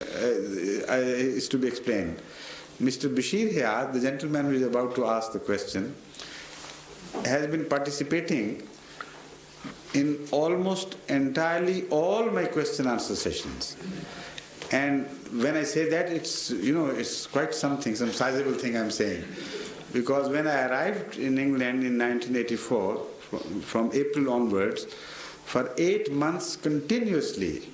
is to be explained. Mr. Bashir here, the gentleman who is about to ask the question, has been participating in almost entirely all my question answer sessions. And when I say that, it's quite something, some sizable thing I'm saying. Because when I arrived in England in 1984, from April onwards, for 8 months continuously,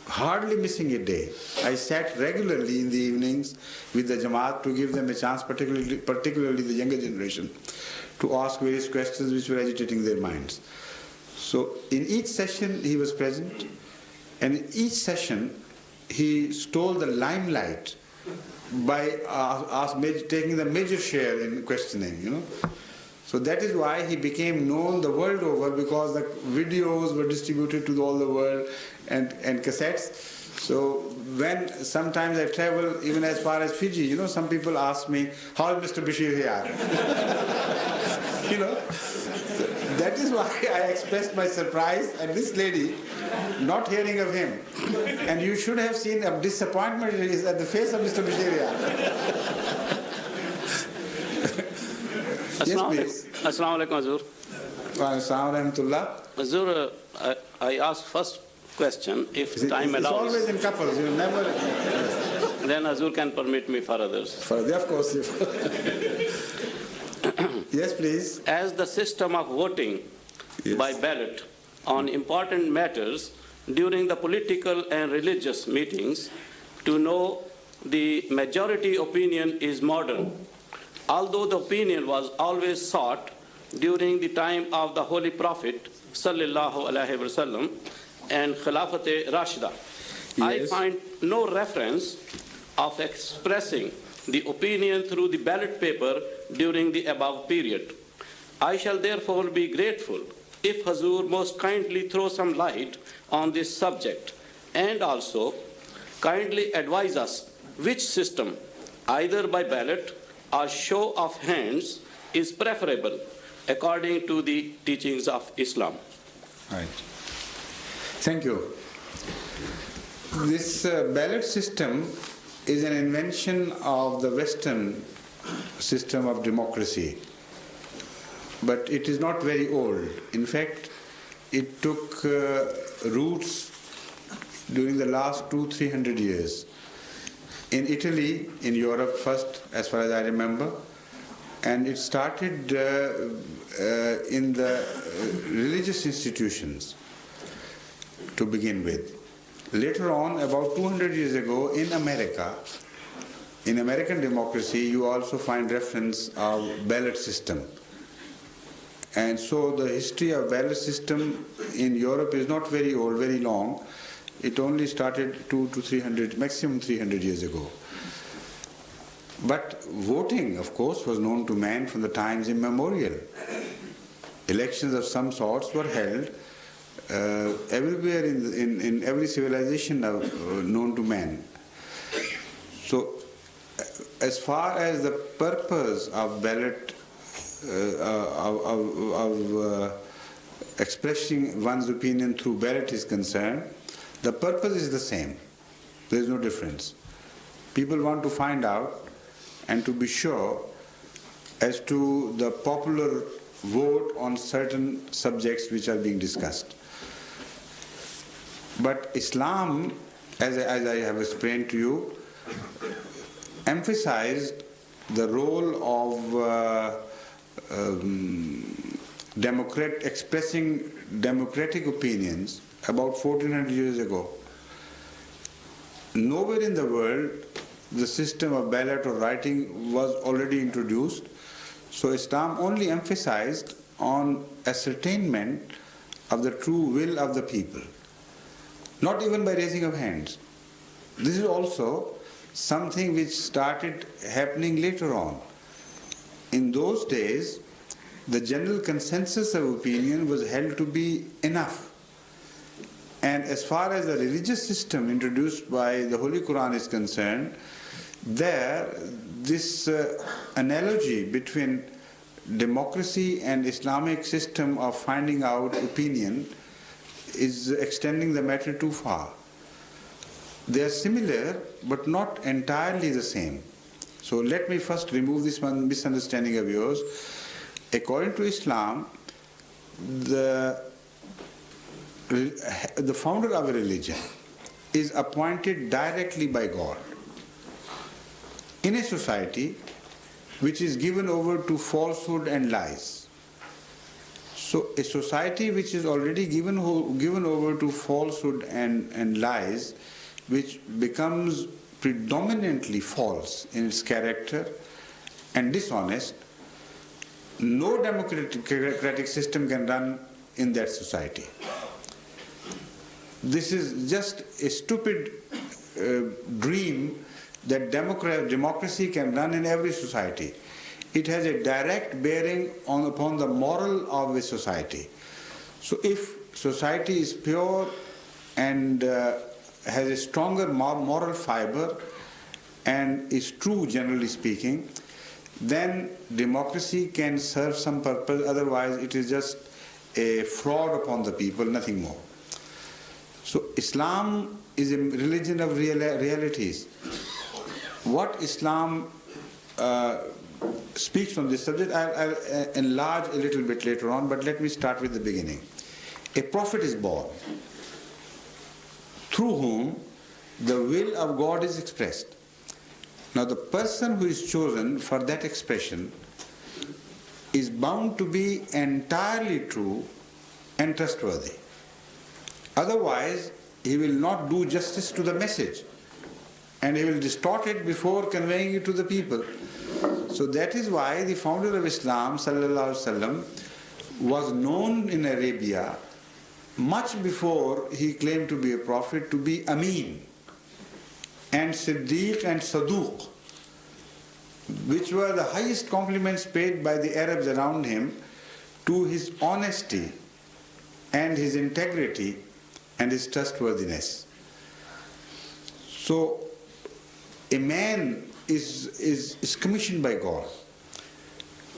hardly missing a day, I sat regularly in the evenings with the Jamaat to give them a chance, particularly the younger generation, to ask various questions which were agitating their minds. So in each session he was present, and in each session he stole the limelight by taking the major share in questioning, So that is why he became known the world over, because the videos were distributed to all the world and cassettes. So when sometimes I travel even as far as Fiji, some people ask me, how is Mr. Bashir here? So that is why I expressed my surprise at this lady not hearing of him. And you should have seen a disappointment at the face of Mr. Bashir here. Yes, please. Assalamu alaikum, Hazur. Assalamu alaikum. Hazur, I ask first question, if time allows. It's always in couples, never... Then Hazur can permit me for others. Of course. Yes, please. As the system of voting by ballot on important matters during the political and religious meetings to know the majority opinion is modern, although the opinion was always sought during the time of the Holy Prophet sallallahu alaihi wasallam and Khilafat Rashida. Yes. I find no reference of expressing the opinion through the ballot paper during the above period. I shall therefore be grateful if Hazur most kindly throw some light on this subject, and also kindly advise us which system, either by ballot or show of hands, is preferable according to the teachings of Islam. Right. Thank you. This ballot system is an invention of the Western system of democracy, but it is not very old. In fact, it took roots during the last 200-300 years. In Italy, in Europe first, as far as I remember, and it started in the religious institutions to begin with. Later on, about 200 years ago, in America, in American democracy, you also find reference of ballot system. And so the history of ballot system in Europe is not very old, very long. It only started 200 to 300, maximum 300 years ago. But voting, of course, was known to man from the times immemorial. Elections of some sorts were held everywhere in every civilization known to man. So, as far as the purpose of ballot, expressing one's opinion through ballot is concerned, the purpose is the same. There is no difference. People want to find out and to be sure as to the popular vote on certain subjects which are being discussed. But Islam, as I have explained to you, emphasized the role of expressing democratic opinions about 1400 years ago. Nowhere in the world the system of ballot or writing was already introduced, so Islam only emphasized on ascertainment of the true will of the people, not even by raising of hands. This is also something which started happening later on. In those days, the general consensus of opinion was held to be enough. And as far as the religious system introduced by the Holy Quran is concerned, this analogy between democracy and Islamic system of finding out opinion is extending the matter too far. They are similar, but not entirely the same. So let me first remove this one misunderstanding of yours. According to Islam, the founder of a religion is appointed directly by God. In a society which is given over to falsehood and lies. So a society which is already given over to falsehood and lies, which becomes predominantly false in its character and dishonest, no democratic system can run in that society. This is just a stupid dream that democracy can run in every society. It has a direct bearing upon the moral of a society. So if society is pure and has a stronger moral fiber and is true, generally speaking, then democracy can serve some purpose. Otherwise it is just a fraud upon the people, nothing more. So Islam is a religion of realities. What Islam speaks on this subject, I'll enlarge a little bit later on, but let me start with the beginning. A prophet is born, through whom the will of God is expressed. Now the person who is chosen for that expression is bound to be entirely true and trustworthy. Otherwise, he will not do justice to the message and he will distort it before conveying it to the people. So that is why the founder of Islam, sallallahu alaihi wasallam, was known in Arabia much before he claimed to be a prophet to be Amin and Siddiq and Saduq, which were the highest compliments paid by the Arabs around him to his honesty and his integrity and his trustworthiness. So a man is commissioned by God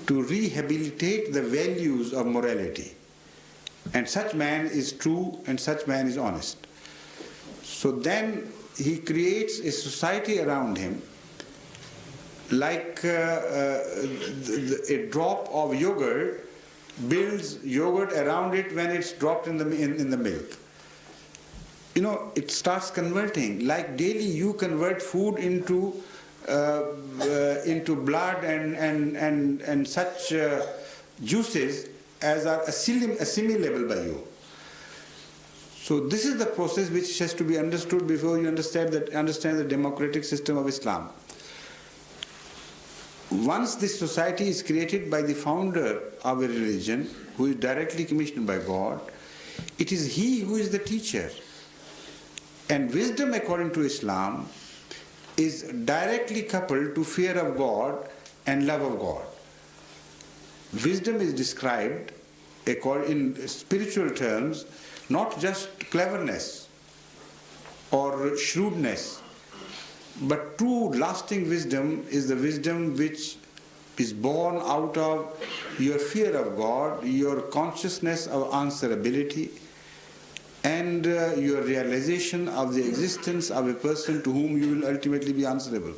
to rehabilitate the values of morality, and such man is true and such man is honest. So then he creates a society around him like a drop of yogurt builds yogurt around it when it's dropped in the milk. You know, it starts converting. Like daily you convert food into blood and such juices as are assimilable by you. So this is the process which has to be understood before you understand the democratic system of Islam. Once this society is created by the founder of a religion, who is directly commissioned by God, it is he who is the teacher. And wisdom, according to Islam, is directly coupled to fear of God and love of God. Wisdom is described in spiritual terms, not just cleverness or shrewdness, but true lasting wisdom is the wisdom which is born out of your fear of God, your consciousness of answerability, and your realization of the existence of a person to whom you will ultimately be answerable.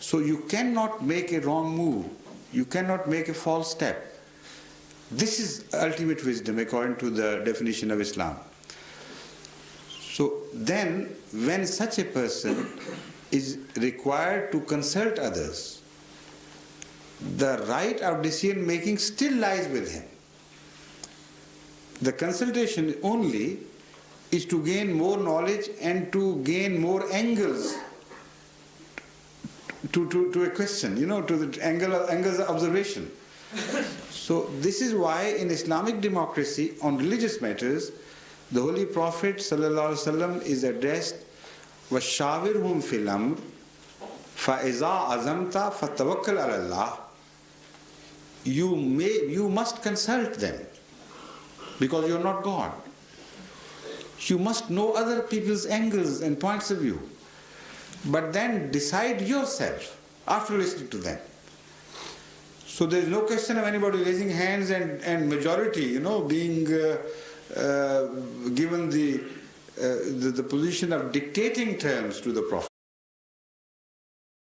So you cannot make a wrong move. You cannot make a false step. This is ultimate wisdom according to the definition of Islam. So then, when such a person is required to consult others, the right of decision making still lies with him. The consultation only is to gain more knowledge and to gain more angles to a question, to the angles of observation. So this is why in Islamic democracy on religious matters, the Holy Prophet ﷺ is addressed وَشَّاوِرْهُمْ فِي الْأَمْرِ فَإِذَا عَزَمْتَ فَتَوَكَّلْ عَلَى اللَّهِ. You must consult them, because you are not God. You must know other people's angles and points of view, but then decide yourself after listening to them. So there is no question of anybody raising hands and majority, being given the the position of dictating terms to the Prophet.